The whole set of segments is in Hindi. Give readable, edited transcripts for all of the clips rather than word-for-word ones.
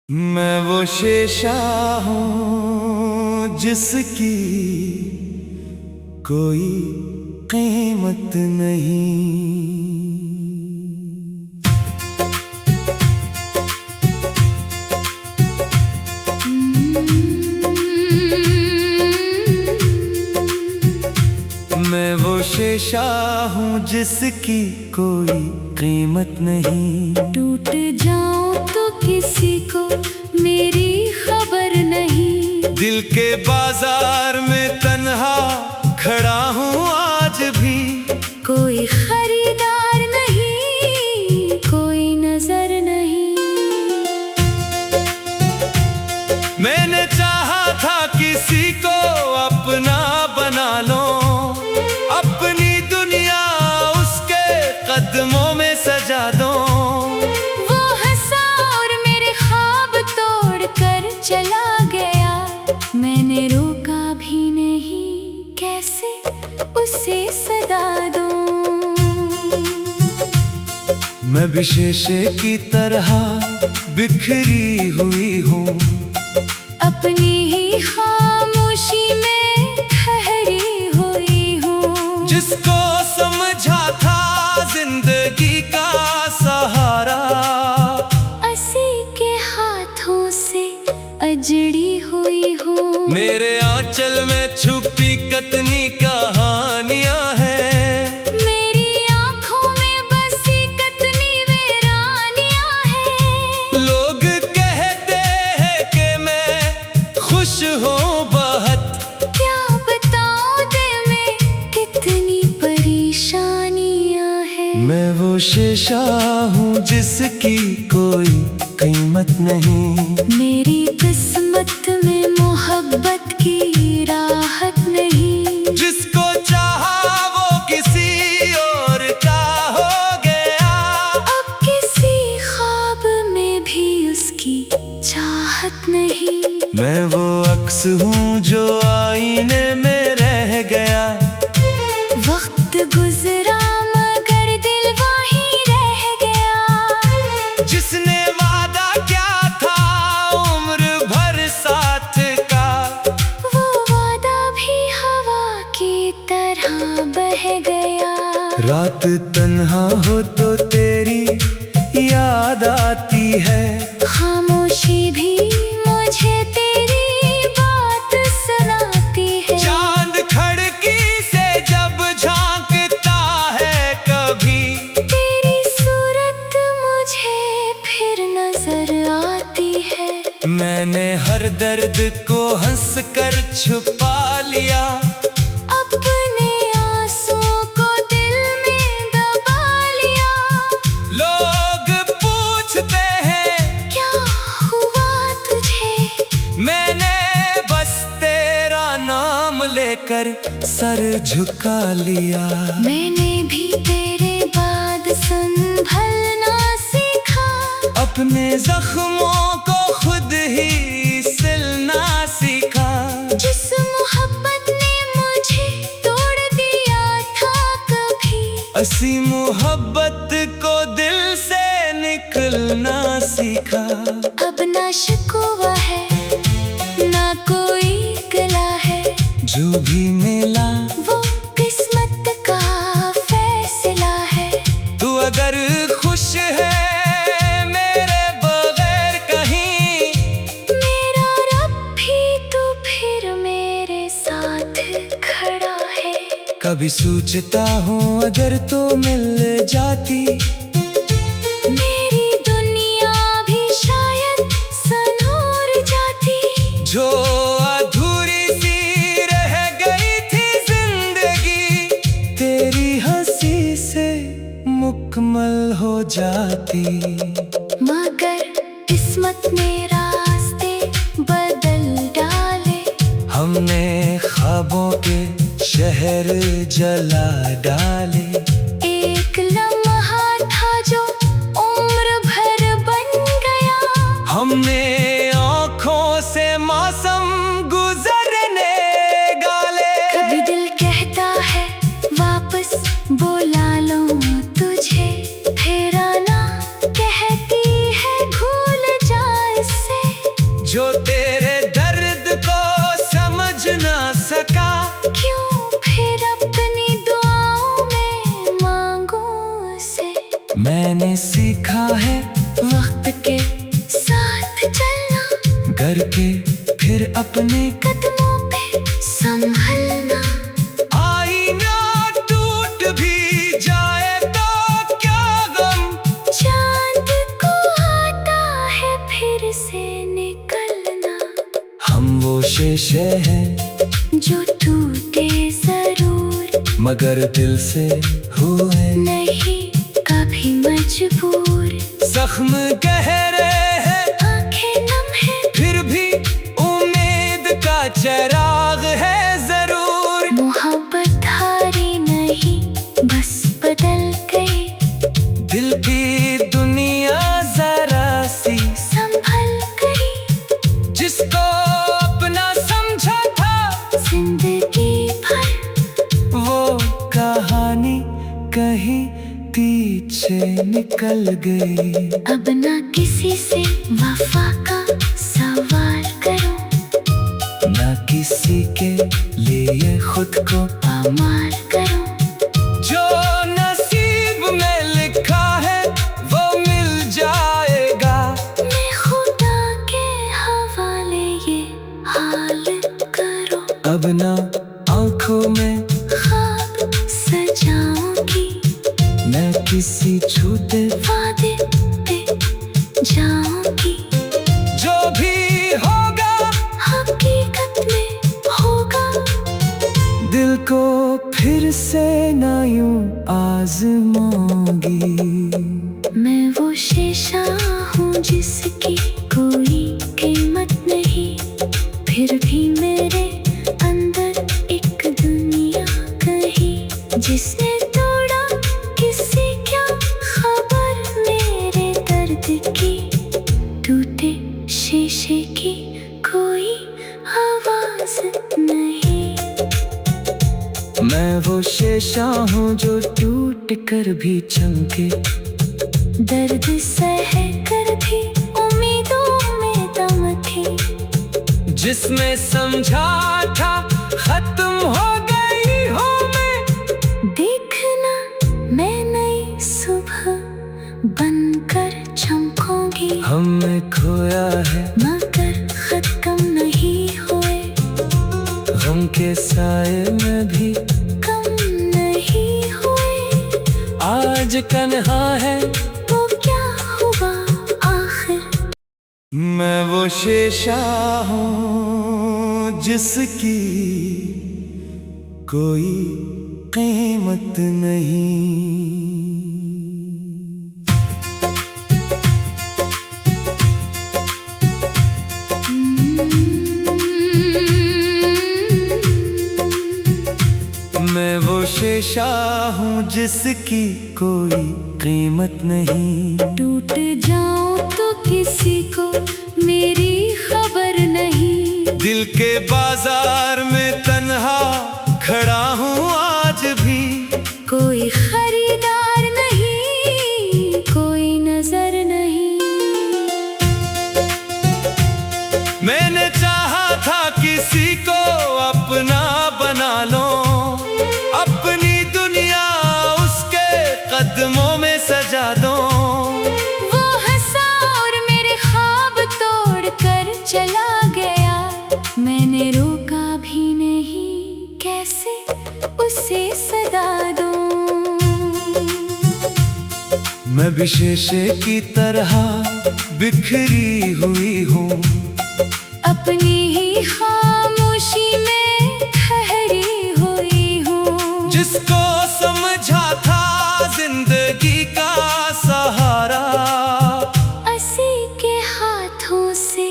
मैं वो शेषा हूँ जिसकी कोई कीमत नहीं। मैं वो शेषा हूँ जिसकी कोई कीमत नहीं। टूट जाऊं तो किसी को मेरी खबर नहीं। दिल के बाजार में तन्हा खड़ा हूँ आज भी। कोई खरीदार नहीं, कोई नजर नहीं। मैंने चाहा था किसी को अपना बना लो, अपनी दुनिया उसके कदमों में सजा दो। वो हंसा और मेरे ख्वाब तोड़ कर चला गया। मैंने रोका भी नहीं, कैसे उसे सदा दूं। मैं भी शीशे की तरह बिखरी हुई हूँ, अपनी ही खामोशी में ठहरी हुई हूँ। जिसको समझा था जिंदगी का सहारा, असी के हाथों से अजड़ी हुई हूँ। मेरे आंचल में छुपी कितनी कहानियां हैं। मेरी आंखों में बसी कितनी वीरानियां हैं। लोग कहते हैं कि मैं खुश हूँ बहुत, क्या बताऊं दिल में कितनी परेशानियां हैं। मैं वो शेषा हूँ जिसकी कोई कीमत नहीं। मेरी किस्मत में मोहब्बत की राहत नहीं। जिसको चाहा वो किसी और का हो गया। अब किसी ख्वाब में भी उसकी चाहत नहीं। मैं वो अक्स हूँ जो आईने में रह गया। वक्त गुजरा मगर दिल वहीं रह गया। जिसने वादा क्या था उम्र भर साथ का, वो वादा भी हवा की तरह बह गया। रात तन्हा हो तो तेरी याद आती है। खामोशी भी मुझे तेरी बात सुनाती है। चांद खिड़की से जब झांकता है कभी, तेरी सूरत मुझे फिर नजर आती है। मैंने हर दर्द को हंस कर छुपा लिया। अपने आंसुओं को दिल में दबा लिया। लोग पूछते हैं क्या हुआ तुझे। मैंने बस तेरा नाम लेकर सर झुका लिया। मैंने भी तेरे बाद संभलना सीखा। अपने जख्मों को खुद ही सिलना सीखा। जिस मोहब्बत ने मुझे तोड़ दिया था कभी, असी मोहब्बत को दिल से निकलना सीखा। अब ना शिकवा है ना कोई गिला है। जो भी मिला वो किस्मत का फैसला है। तू अगर खुश है मेरे बगैर कहीं, मेरा रब भी तो फिर मेरे साथ खड़ा है। कभी सोचता हूँ अगर तो मिल जाती, मेरी दुनिया भी शायद संवर जाती। जो अधूरी सी रह गई थी जिंदगी, तेरी हंसी से मुकम्मल हो जाती। मगर किस्मत ने रास्ते बदल डाले। हमने ख्वाबों के शहर जला डाले। एक लम्हा था जो उम्र भर बन गया। हमने आँखों से मौसम गुजरने गाले। कभी दिल कहता है वापस बुला लूं तुझे, फिर आना कहती है भूल जा इससे। जो तेरे दर्द को समझ ना सका। क्यों फिर अपनी दुआओं में मांगू उसे। मैंने सीखा है वक्त के साथ चलना, करके फिर अपने कदमों पे संभलना। आईना टूट भी जाए तो क्या गम, चांद को आता है फिर से निकलना। हम वो शीशे हैं जो टूटे जरूर, मगर दिल से हुए नहीं कभी मजबूर। जख्म गहरे हैं, आंखें नम है, फिर भी उम्मीद का चिराग है जरूर। मोहब्बत हारी नहीं बस बदल गई। दिल की दुनिया जरा सी संभल गई, जिसको अपना समझा था जिंदगी भर वो कहानी कहीं पीछे निकल गई। अब ना किसी से वफा का सवाल करो, ना किसी के लिए खुद को पामाल करो। जो नसीब में लिखा है वो मिल जाएगा। मैं खुदा के हवाले ये हाल करो। अब ना आंखों में ख्वाब सजाऊंगी, मैं किसी छूटे वादे पे जाऊंगी। जो भी होगा हकीकत में होगा, दिल को फिर से ना यूं आजमाऊंगी। मैं वो शीशा हूँ जिसकी कोई कीमत नहीं, फिर भी मेरे अंदर एक दुनिया कहीं। जिसने तोड़ा किसी क्या खबर मेरे दर्द की, टूटे शीशे की कोई आवाज नहीं। मैं वो शीशा हूँ जो टूट कर भी चमके, दर्द सह कर भी उम्मीदों में दम थे। जिसमें समझा था खत्म हो गई हूँ मैं। देखना मैं नई सुबह बनकर चमकूंगी, हमने खोया है मगर खत्म नहीं हुए। गम के साए में भी कम नहीं हुए। आज तन्हा है तो क्या हुआ आखिर। मैं वो शीशा हूँ जिसकी कोई कीमत नहीं। मैं वो शीशा हूँ जिसकी कोई कीमत नहीं। टूट जाऊं तो किसी को मेरी खबर नहीं। दिल के बाजार में तन्हा खड़ा हूँ आज भी। कोई खरीदार नहीं, कोई नजर नहीं। मैंने चाहा था किसी को अपना बना लो, अपनी दुनिया उसके कदमों में सजा दो। वो हंसा और मेरे ख्वाब तोड़ कर चला गया। मैंने रोका भी नहीं, कैसे उसे सदा दूं। मैं भी शीशे की तरह बिखरी हुई हूँ, अपनी ही खामोशी में ठहरी हुई हूँ। जिसको समझा था जिंदगी का सहारा, असी के हाथों से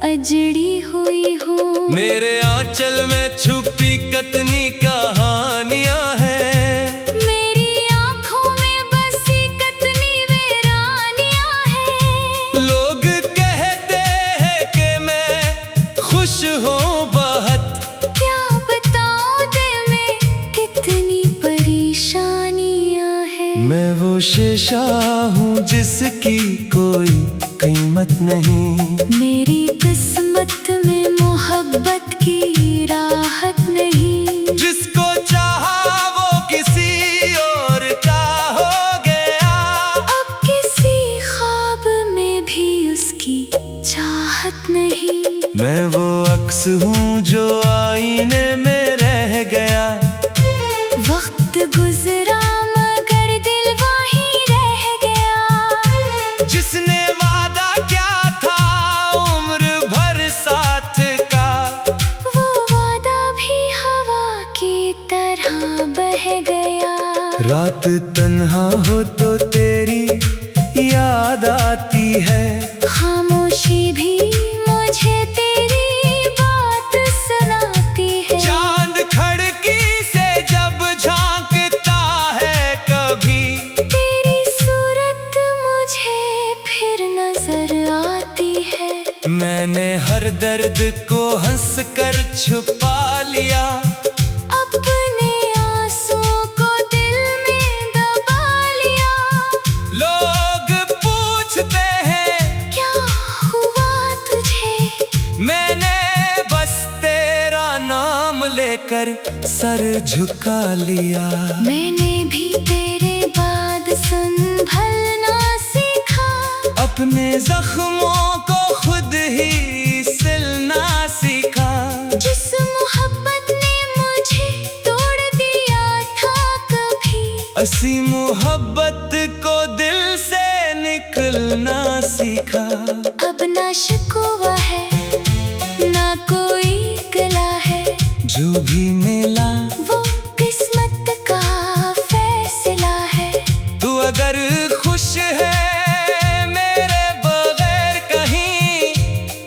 अजड़ी हुई हूँ। मेरे आंचल में छुपी कितनी कहानियां हैं। मेरी आंखों में बसी कितनी वीरानियां हैं। लोग कहते हैं कि मैं खुश हूँ बहुत, क्या बताऊं दिल में कितनी परेशानियां हैं। मैं वो शीशा हूँ जिसकी कोई कीमत रहमत नहीं। मेरी किस्मत में मोहब्बत की राहत नहीं। जिसको चाहा वो किसी और का हो गया। अब किसी ख्वाब में भी उसकी चाहत नहीं। मैं वो अक्स हूँ जो आईने में रह गया। वक्त गुजरा मगर दिल वहीं रह गया। जिसने वादा क्या था उम्र भर साथ का। वो वादा भी हवा की तरह बह गया। रात तन्हा हो तो तेरी याद आती है। खामोशी भी मुझे तेरी बात सुनाती है। चांद खिड़की से जब झांकता है कभी। तेरी सूरत मुझे फिर नजर आती है। मैंने हर दर्द को हंस कर छुपा लिया। अपने आंसुओं को दिल में दबा लिया। लोग पूछते हैं क्या हुआ तुझे? मैंने बस तेरा नाम लेकर सर झुका लिया। मैंने भी तेरे बाद संभलना सीखा। अपने जख्मों को खुद ही सिलना सीखा। जिस मोहब्बत ने मुझे तोड़ दिया था कभी। असी मोहब्बत को दिल से निकलना सीखा। अब ना शिकवा है ना कोई गिला है। जो भी मिला वो किस्मत का फैसला है। तू अगर खुश है मेरे बगैर कहीं।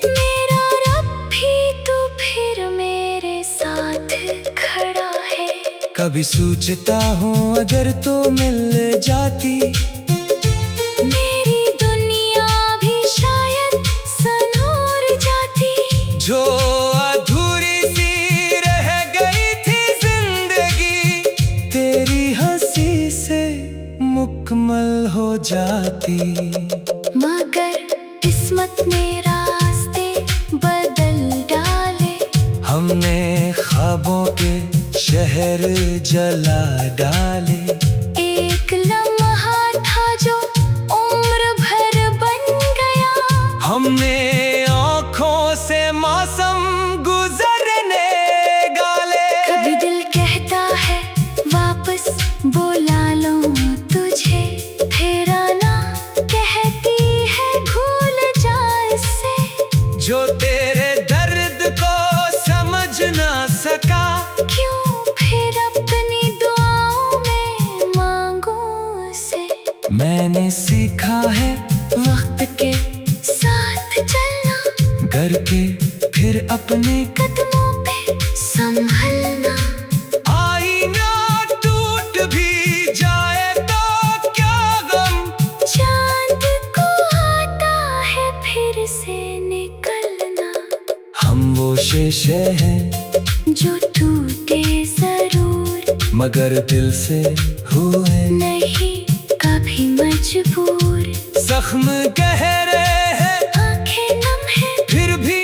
मेरा रब भी तो फिर मेरे साथ खड़ा है। कभी सोचता हूँ अगर तो मिल जाती। मेरी दुनिया भी शायद संवर जाती। जो अधूरी सी रह गई थी जिंदगी। तेरी हंसी से मुकम्मल हो जाती। मगर किस्मत ने रास्ते बदल डाले। हमने ख्वाबों के शहर जला डाले। एक लम्हा था जो उम्र भर बन गया। हमने आँखों से मौसम गुजरने गाले। कभी दिल कहता है वापस बुला लूं तुझे। फिर आना कहती है भूल जा इससे। जो तेरे दर्द को समझ ना सका। क्यों फिर अपनी दुआओं में मांगू उसे। मैंने सीखा है वक्त के साथ चलना। करके फिर अपने कदमों पे संभलना। आईना टूट भी जाए तो क्या गम। चांद को आता है फिर से निकलना। हम वो शीशे हैं जो टूटे जरूर। मगर दिल से हुए नहीं कभी मजबूर। जख्म गहरे हैं आंखें नम है फिर भी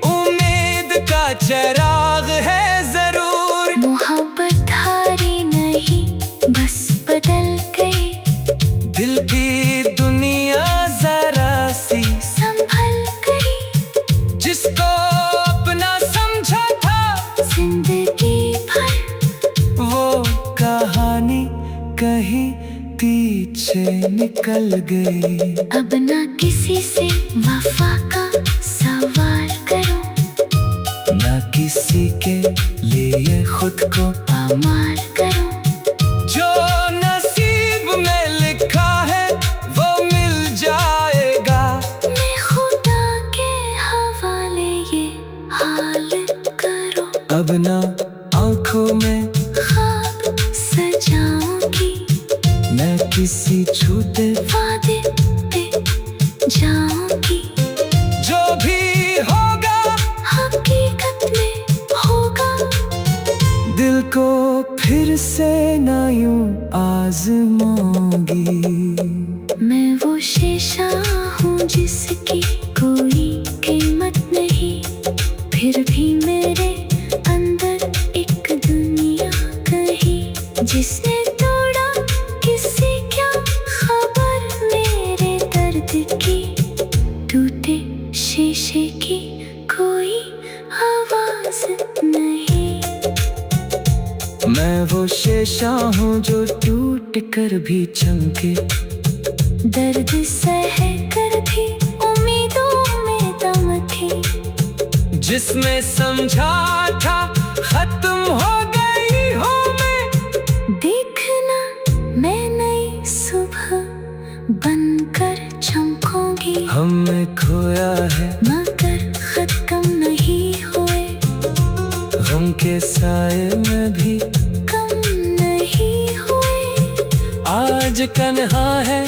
उम्मीद का चिराग है जरूर। मोहब्बत हारी नहीं बस बदल गई। दिल की दुनिया जरा सी संभल गई। जिसको अपना समझा था जिंदगी भर। वो कहानी कहीं पीछे निकल गई। अब ना किसी से वफा का सवाल करो। ना किसी के लिए खुद को पामाल करो। जो नसीब में लिखा है वो मिल जाएगा। मैं खुदा के हवाले ये हाल करो। अब ना आंखों में ख्वाब सजाऊंगी। मैं किसी छूते वादे पे जाऊंगी। जो भी होगा हकीकत में होगा। दिल को फिर से ना यूं आजमाऊंगी। मैं वो शीशा हूँ जिसकी फिर भी मेरे अंदर एक दुनिया कहीं जिसने तोड़ा किसी क्या खबर मेरे दर्द की। टूटे शीशे की कोई आवाज नहीं। मैं वो शीशा हूँ जो टूट कर भी चमके, दर्द सह कर भी उम्मीदों में दम थी। जिसमें समझा था खत्म हो गई हूँ मैं। देखना मैं नई सुबह बनकर चमकूंगी। हमने खोया है मगर खत्म नहीं हुए, गम के साए में भी कम नहीं हुए। आज कन्हा है